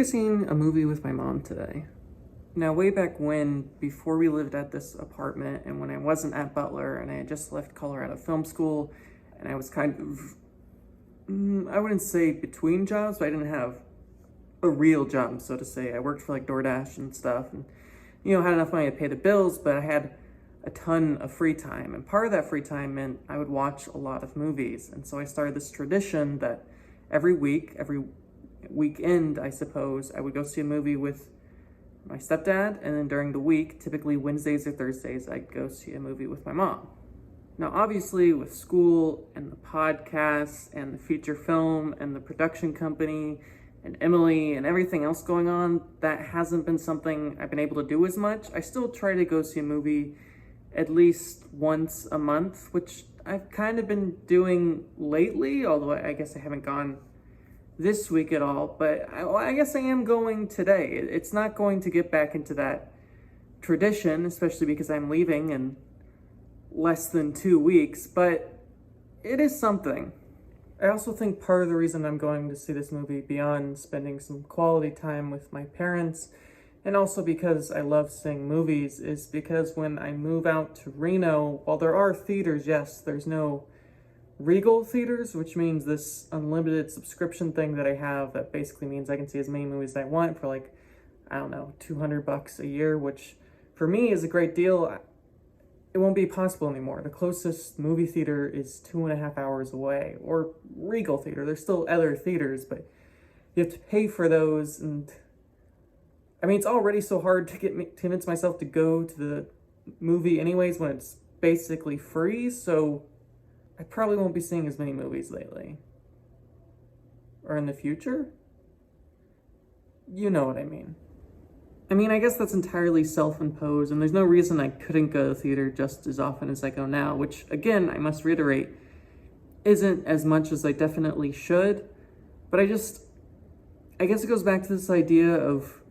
I seen a movie with my mom today. Now, way back when, before we lived at this apartment and when I wasn't at Butler and I had just left Colorado Film School and I was kind of, I wouldn't say between jobs, but I didn't have a real job, so to say. I worked for like DoorDash and stuff and, had enough money to pay the bills, but I had a ton of free time. And part of that free time meant I would watch a lot of movies. And so I started this tradition that every weekend, I suppose, I would go see a movie with my stepdad, and then during the week, typically Wednesdays or Thursdays, I'd go see a movie with my mom. Now, obviously, with school and the podcasts and the feature film and the production company and Emily and everything else going on, that hasn't been something I've been able to do as much. I still try to go see a movie at least once a month, which I've kind of been doing lately, although I guess I haven't gone this week at all, but I guess I am going today. It's not going to get back into that tradition, especially because I'm leaving in less than 2 weeks, but it is something. I also think part of the reason I'm going to see this movie, beyond spending some quality time with my parents, and also because I love seeing movies, is because when I move out to Reno, while there are theaters, yes, there's no Regal theaters, which means this unlimited subscription thing that I have that basically means I can see as many movies as I want for like, I don't know, $200 a year, which for me is a great deal. It won't be possible anymore. The closest movie theater is 2.5 hours away, or Regal theater. There's still other theaters, but you have to pay for those. And I mean, it's already so hard to convince myself to go to the movie anyways when it's basically free. So I probably won't be seeing as many movies lately. Or in the future? You know what I mean. I guess that's entirely self-imposed, and there's no reason I couldn't go to the theater just as often as I go now, which, again, I must reiterate, isn't as much as I definitely should. But I guess it goes back to this idea of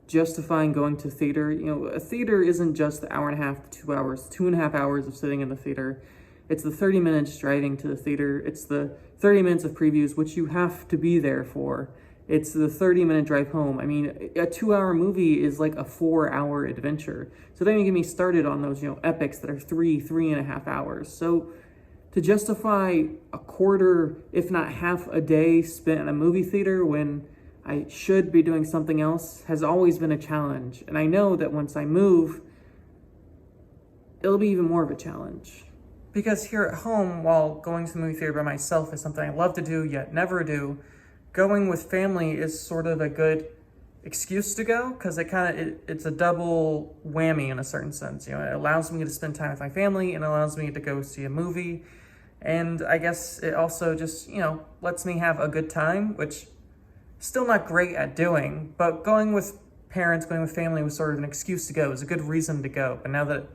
justifying going to theater. A theater isn't just the hour and a half to 2 hours, 2.5 hours of sitting in the theater. It's the 30 minutes driving to the theater. It's the 30 minutes of previews, which you have to be there for. It's the 30-minute drive home. A 2-hour movie is like a 4-hour adventure. So then you get me started on those, epics that are 3.5 hours. So to justify a quarter, if not half a day spent in a movie theater when I should be doing something else has always been a challenge. And I know that once I move, it'll be even more of a challenge. Because here at home, while going to the movie theater by myself is something I love to do, yet never do, going with family is sort of a good excuse to go, because it's a double whammy in a certain sense. It allows me to spend time with my family and allows me to go see a movie. And I guess it also just, lets me have a good time, which still not great at doing, but going with parents, going with family was sort of an excuse to go. It was a good reason to go. But now that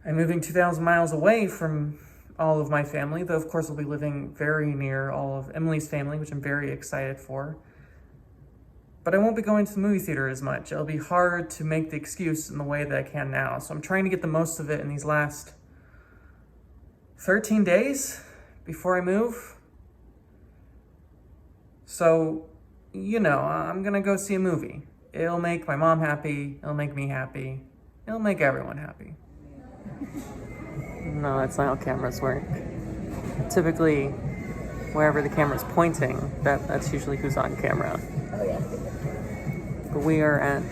I'm moving 2,000 miles away from all of my family, though of course I'll be living very near all of Emily's family, which I'm very excited for. But I won't be going to the movie theater as much. It'll be hard to make the excuse in the way that I can now. So I'm trying to get the most of it in these last 13 days before I move. So, I'm gonna go see a movie. It'll make my mom happy, it'll make me happy, it'll make everyone happy. No, that's not how cameras work. Typically, wherever the camera's pointing, that's usually who's on camera. Oh, yeah. But we are at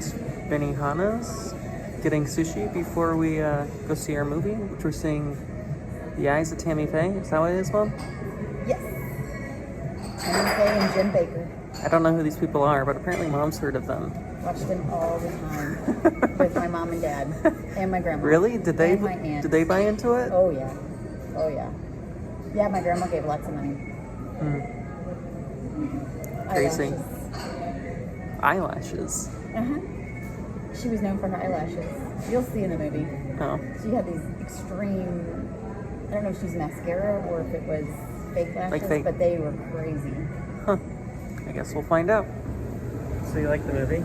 Benihana's getting sushi before we go see our movie, which we're seeing The Eyes of Tammy Faye. Is that what it is, Mom? Yes. Tammy Faye and Jim Baker. I don't know who these people are, but apparently Mom's heard of them. Watch them all the time with my mom and dad and my grandma. Really? Did they buy into it? Oh yeah. Yeah, my grandma gave lots of money. Crazy. Eyelashes. She was known for her eyelashes. You'll see in the movie. Oh. She had these extreme, I don't know if she's mascara or if it was fake lashes, but they were crazy. Huh. I guess we'll find out. So you like the movie?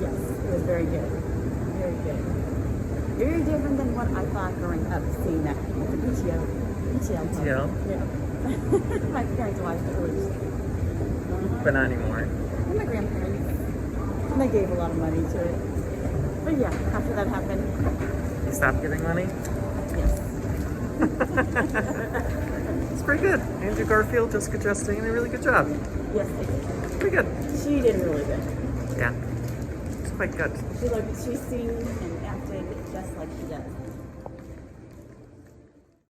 Yes, it was very good. Very good. Very different than what I thought growing up, seeing that with the PTL. Yeah. My parents watched it first. But not anymore. and my grandparents. And they gave a lot of money to it. But yeah, after that happened, You stopped giving money? yes. It's pretty good. Andrew Garfield, Jessica Chastain, did a really good job. Yes, they did. Pretty good. She did really good. Yeah. It's quite good. She sings and acted just like she does.